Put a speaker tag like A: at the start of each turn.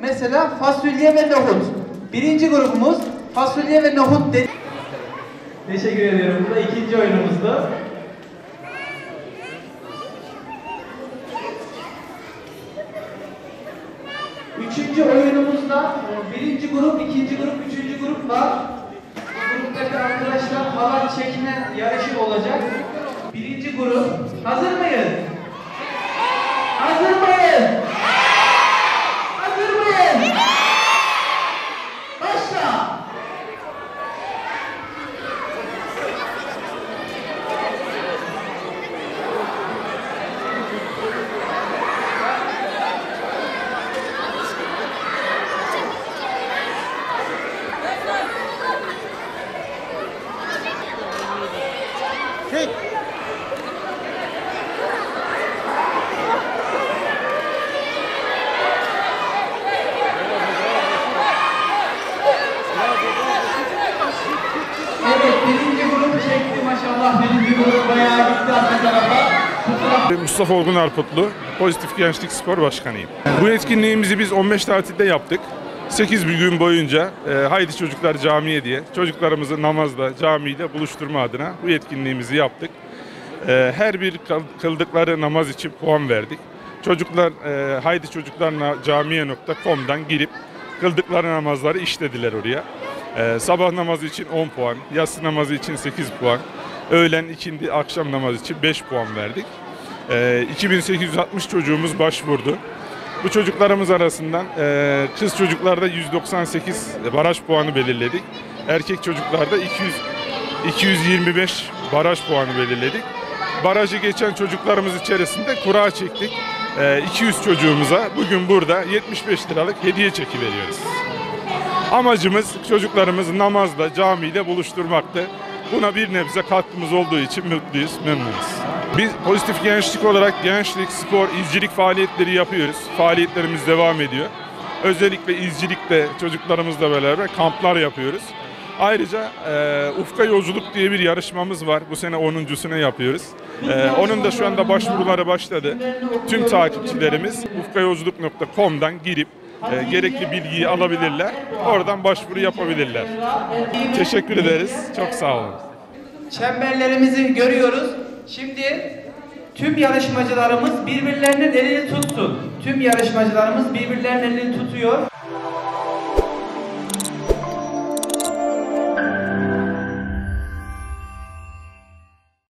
A: Mesela fasulye ve nohut. Birinci grubumuz fasulye ve nohut dedi. Teşekkür ediyorum. Bu da ikinci oyunumuzdu. Üçüncü oyunumuzda birinci grup, ikinci grup, üçüncü grup var. Gruptaki arkadaşlar halay çekme yarışı olacak. Birinci grup. Hazır mıyız? Hazır mıyız? Hazır mıyız? Başla!
B: Çek!
A: Evet, birinci grup çekti maşallah. Birinci grup bayağı gitti arka tarafa.
C: Mustafa Olgun Arputlu, Pozitif Gençlik Spor Başkanıyım. Bu etkinliğimizi biz 15 tatilde yaptık. 8 bir gün boyunca Haydi Çocuklar Camiye diye çocuklarımızı namazda, camide buluşturma adına bu etkinliğimizi yaptık. Her bir kıldıkları namaz için puan verdik. Çocuklar haydiçocuklarcamiye.com'dan girip kıldıkları namazları işlediler oraya. Sabah namazı için 10 puan, yatsı namazı için 8 puan, öğlen, ikindi, akşam namazı için 5 puan verdik. 2860 çocuğumuz başvurdu. Bu çocuklarımız arasından kız çocuklarda 198 baraj puanı belirledik. Erkek çocuklarda 225 baraj puanı belirledik. Barajı geçen çocuklarımız içerisinde kura çektik. 200 çocuğumuza bugün burada 75 liralık hediye çeki veriyoruz. Amacımız çocuklarımızı namazla, camiyle buluşturmaktı. Buna bir nebze katkımız olduğu için mutluyuz, memnunuz. Biz pozitif gençlik olarak gençlik, spor, izcilik faaliyetleri yapıyoruz. Faaliyetlerimiz devam ediyor. Özellikle izcilikte çocuklarımızla beraber kamplar yapıyoruz. Ayrıca Ufka Yolculuk diye bir yarışmamız var. Bu sene 10.sunu yapıyoruz. Onun da şu anda başvuruları başladı. Tüm takipçilerimiz ufkayolculuk.com'dan girip gerekli bilgiyi alabilirler. Oradan başvuru yapabilirler. Teşekkür ederiz. Çok sağ olun.
A: Çemberlerimizi görüyoruz. Şimdi tüm yarışmacılarımız birbirlerinin elini tutsun. Tüm yarışmacılarımız birbirlerinin elini tutuyor.